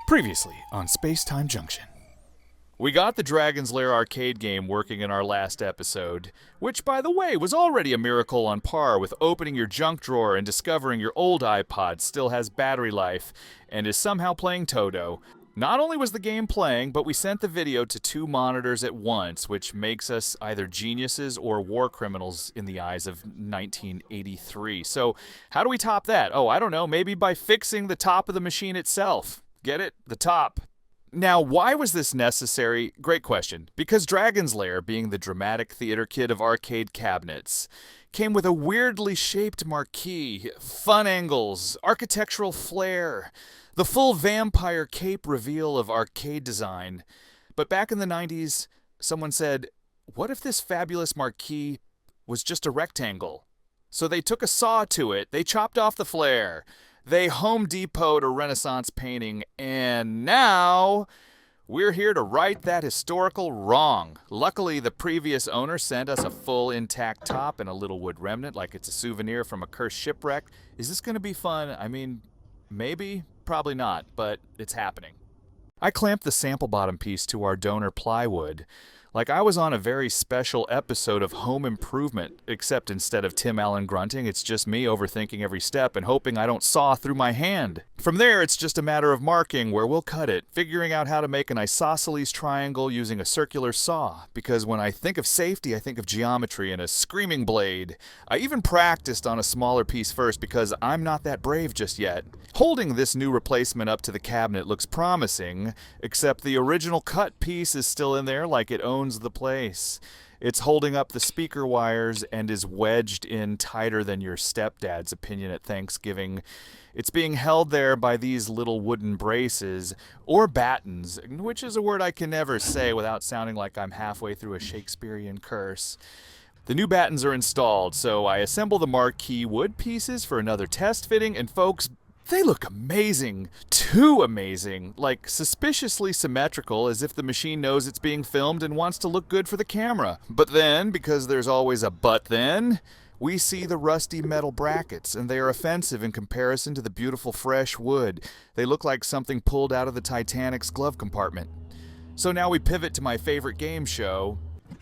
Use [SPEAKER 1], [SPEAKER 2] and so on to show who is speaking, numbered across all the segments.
[SPEAKER 1] Previously on SpaceTime Junction. We got the Dragon's Lair arcade game working in our last episode, which, by the way, was already a miracle on par with opening your junk drawer and discovering your old iPod still has battery life and is somehow playing Toto. Not only was the game playing, but we sent the video to 2 monitors at once, which makes us either geniuses or war criminals in the eyes of 1983. So, how do we top that? Oh, I don't know, maybe by fixing the top of the machine itself. Get it? The top. Now, why was this necessary? Great question. Because Dragon's Lair, being the dramatic theater kid of arcade cabinets, came with a weirdly shaped marquee, fun angles, architectural flair, the full vampire cape reveal of arcade design. But back in the 90s, someone said, what if this fabulous marquee was just a rectangle? So they took a saw to it, they chopped off the flare, they Home Depot'd a Renaissance painting, and now we're here to right that historical wrong. Luckily, the previous owner sent us a full intact top and a little wood remnant like it's a souvenir from a cursed shipwreck. Is this going to be fun? I mean, maybe, probably not, but it's happening. I clamped the sample bottom piece to our donor plywood, like I was on a very special episode of Home Improvement, except instead of Tim Allen grunting, it's just me overthinking every step and hoping I don't saw through my hand. From there, it's just a matter of marking where we'll cut it, figuring out how to make an isosceles triangle using a circular saw, because when I think of safety, I think of geometry and a screaming blade. I even practiced on a smaller piece first because I'm not that brave just yet. Holding this new replacement up to the cabinet looks promising, except the original cut piece is still in there like it owns the place. It's holding up the speaker wires and is wedged in tighter than your stepdad's opinion at Thanksgiving. It's being held there by these little wooden braces, or battens, which is a word I can never say without sounding like I'm halfway through a Shakespearean curse. The new battens are installed, so I assemble the marquee wood pieces for another test fitting, and folks, they look amazing. Too amazing. Like suspiciously symmetrical, as if the machine knows it's being filmed and wants to look good for the camera. But then, because there's always a but then, we see the rusty metal brackets, and they are offensive in comparison to the beautiful fresh wood. They look like something pulled out of the Titanic's glove compartment. So now we pivot to my favorite game show.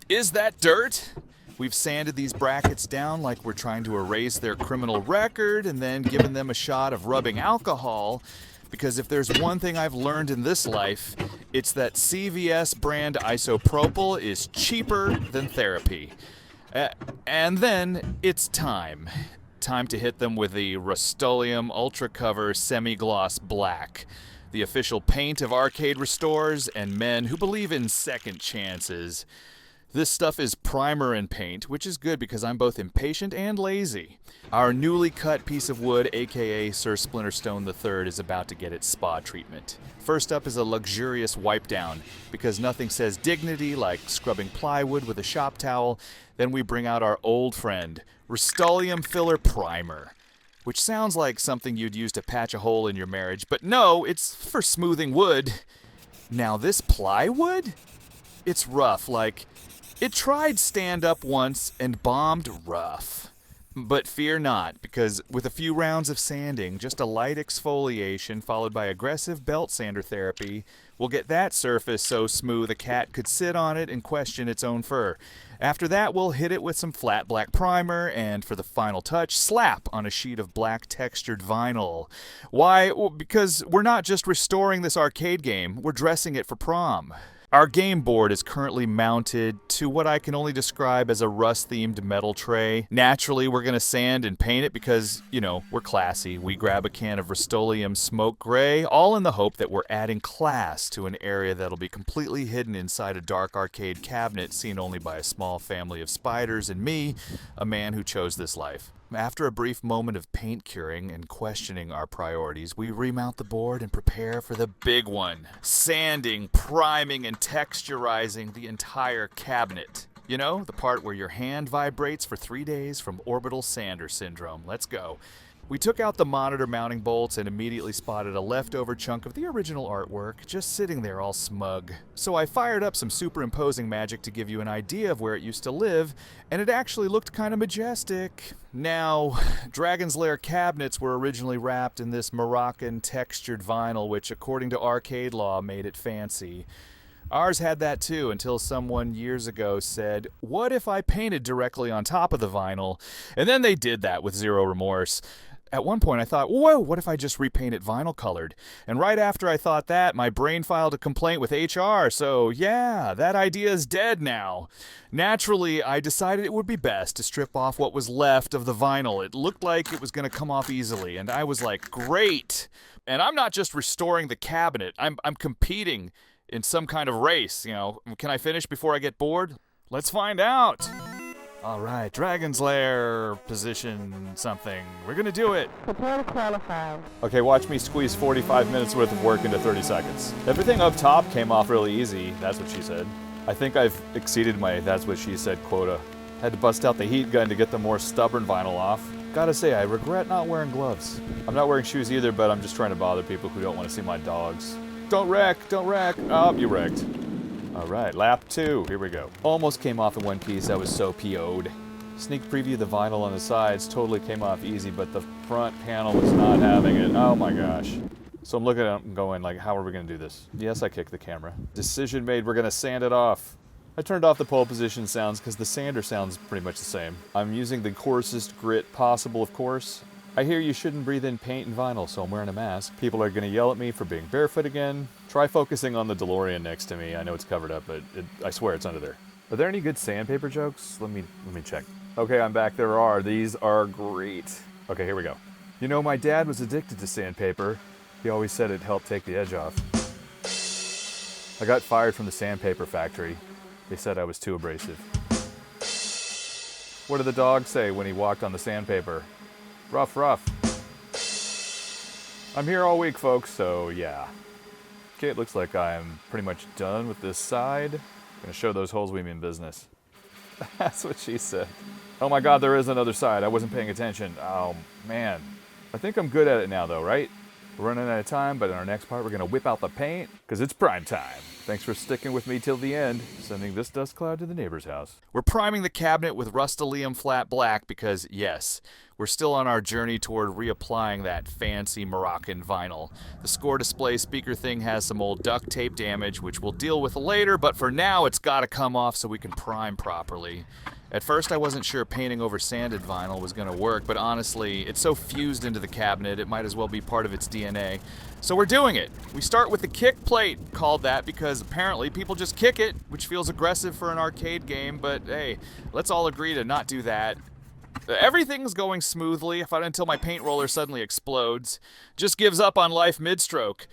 [SPEAKER 1] Is that dirt? We've sanded these brackets down like we're trying to erase their criminal record and then given them a shot of rubbing alcohol, because if there's one thing I've learned in this life, it's that CVS brand isopropyl is cheaper than therapy. And then it's time. Time to hit them with the Rust-Oleum Ultra Cover Semi-Gloss Black, the official paint of arcade restores and men who believe in second chances. This stuff is primer and paint, which is good because I'm both impatient and lazy. Our newly cut piece of wood, aka Sir Splinterstone III, is about to get its spa treatment. First up is a luxurious wipe down, because nothing says dignity like scrubbing plywood with a shop towel. Then we bring out our old friend, Rust-Oleum Filler Primer, which sounds like something you'd use to patch a hole in your marriage, but no, it's for smoothing wood. Now this plywood? It's rough, like it tried stand-up once and bombed rough. But fear not, because with a few rounds of sanding, just a light exfoliation followed by aggressive belt sander therapy will get that surface so smooth a cat could sit on it and question its own fur. After that, we'll hit it with some flat black primer, and for the final touch, slap on a sheet of black textured vinyl. Why? Well, because we're not just restoring this arcade game, we're dressing it for prom. Our game board is currently mounted to what I can only describe as a rust-themed metal tray. Naturally, we're going to sand and paint it because, we're classy. We grab a can of Rust-Oleum Smoke Gray, all in the hope that we're adding class to an area that'll be completely hidden inside a dark arcade cabinet seen only by a small family of spiders and me, a man who chose this life. After a brief moment of paint curing and questioning our priorities, we remount the board and prepare for the big one. Sanding, priming, and texturizing the entire cabinet. You know, the part where your hand vibrates for 3 days from orbital sander syndrome. Let's go. We took out the monitor mounting bolts and immediately spotted a leftover chunk of the original artwork just sitting there all smug. So I fired up some superimposing magic to give you an idea of where it used to live, and it actually looked kind of majestic. Now, Dragon's Lair cabinets were originally wrapped in this Moroccan textured vinyl, which according to arcade law made it fancy. Ours had that too until someone years ago said, "What if I painted directly on top of the vinyl?" And then they did that with zero remorse. At one point I thought, whoa, what if I just repaint it vinyl colored? And right after I thought that, my brain filed a complaint with HR, so yeah, that idea is dead now. Naturally, I decided it would be best to strip off what was left of the vinyl. It looked like it was going to come off easily, and I was like, great! And I'm not just restoring the cabinet, I'm competing in some kind of race, Can I finish before I get bored? Let's find out! Alright, Dragon's Lair position something. We're gonna do it!
[SPEAKER 2] Prepare to qualify.
[SPEAKER 1] Okay, watch me squeeze 45 minutes worth of work into 30 seconds. Everything up top came off really easy, that's what she said. I think I've exceeded my that's what she said quota. Had to bust out the heat gun to get the more stubborn vinyl off. Gotta say, I regret not wearing gloves. I'm not wearing shoes either, but I'm just trying to bother people who don't want to see my dogs. Don't wreck, don't wreck. Oh, you wrecked. All right, lap 2, here we go. Almost came off in one piece, I was so PO'd. Sneak preview of the vinyl on the sides totally came off easy, but the front panel was not having it. Oh my gosh. So I'm looking at it and going like, how are we gonna do this? Yes, I kicked the camera. Decision made, we're gonna sand it off. I turned off the pole position sounds because the sander sounds pretty much the same. I'm using the coarsest grit possible, of course. I hear you shouldn't breathe in paint and vinyl, so I'm wearing a mask. People are gonna yell at me for being barefoot again. Try focusing on the DeLorean next to me. I know it's covered up, but I swear it's under there. Are there any good sandpaper jokes? Let me check. Okay, I'm back. There are. These are great. Okay, here we go. My dad was addicted to sandpaper. He always said it helped take the edge off. I got fired from the sandpaper factory. They said I was too abrasive. What did the dog say when he walked on the sandpaper? Rough, rough. I'm here all week, folks, so yeah. Okay, it looks like I'm pretty much done with this side. Gonna show those holes we mean business. That's what she said. Oh my God, there is another side. I wasn't paying attention. Oh man. I think I'm good at it now though, right? We're running out of time, but in our next part we're gonna whip out the paint, because it's prime time. Thanks for sticking with me till the end, sending this dust cloud to the neighbor's house. We're priming the cabinet with Rust-Oleum Flat Black because, yes, we're still on our journey toward reapplying that fancy Moroccan vinyl. The score display speaker thing has some old duct tape damage, which we'll deal with later, but for now it's gotta come off so we can prime properly. At first I wasn't sure painting over sanded vinyl was gonna work, but honestly, it's so fused into the cabinet it might as well be part of its DNA. So we're doing it. We start with the kick plate, called that because apparently people just kick it, which feels aggressive for an arcade game, but hey, let's all agree to not do that. Everything's going smoothly until my paint roller suddenly explodes. Just gives up on life mid-stroke.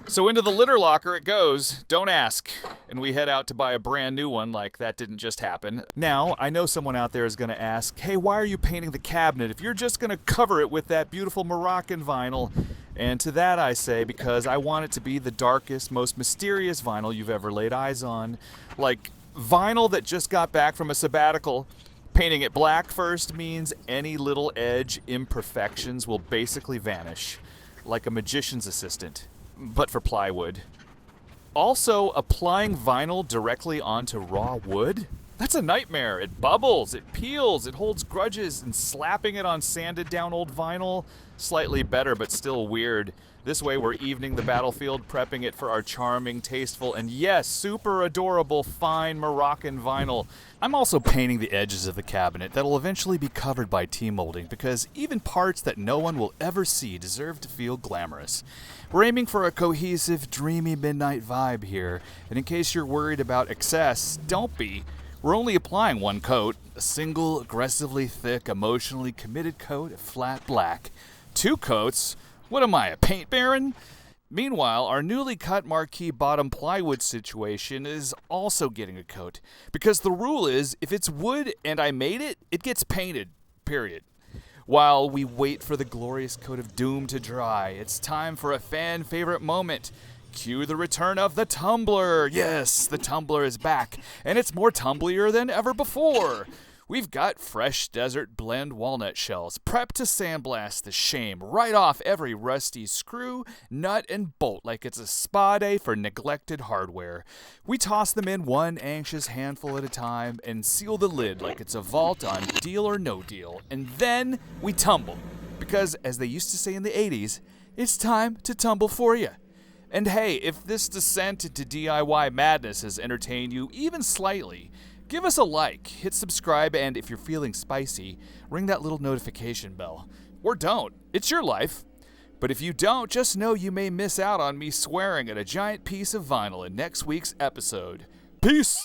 [SPEAKER 1] So into the litter locker it goes, don't ask. And we head out to buy a brand new one like that didn't just happen. Now, I know someone out there is gonna ask, hey, why are you painting the cabinet if you're just gonna cover it with that beautiful Moroccan vinyl? And to that I say, because I want it to be the darkest, most mysterious vinyl you've ever laid eyes on. Like vinyl that just got back from a sabbatical. Painting it black first means any little edge imperfections will basically vanish, like a magician's assistant, but for plywood. Also, applying vinyl directly onto raw wood? That's a nightmare. It bubbles, it peels, it holds grudges, and slapping it on sanded down old vinyl, slightly better but still weird. This way we're evening the battlefield, prepping it for our charming, tasteful, and yes, super adorable, fine Moroccan vinyl. I'm also painting the edges of the cabinet that'll eventually be covered by T-molding, because even parts that no one will ever see deserve to feel glamorous. We're aiming for a cohesive, dreamy midnight vibe here, and in case you're worried about excess, don't be. We're only applying one coat, a single, aggressively thick, emotionally committed coat of flat black. 2 coats? What am I, a paint baron? Meanwhile, our newly cut Marquee bottom plywood situation is also getting a coat. Because the rule is, if it's wood and I made it, it gets painted. Period. While we wait for the glorious coat of doom to dry, it's time for a fan favorite moment. Cue the return of the Tumbler. Yes, the Tumbler is back, and it's more tumblier than ever before. We've got fresh desert blend walnut shells, prepped to sandblast the shame right off every rusty screw, nut, and bolt like it's a spa day for neglected hardware. We toss them in one anxious handful at a time and seal the lid like it's a vault on Deal or No Deal. And then we tumble. Because, as they used to say in the 80s, it's time to tumble for you. And hey, if this descent into DIY madness has entertained you even slightly, give us a like, hit subscribe, and if you're feeling spicy, ring that little notification bell. Or don't. It's your life. But if you don't, just know you may miss out on me swearing at a giant piece of vinyl in next week's episode. Peace!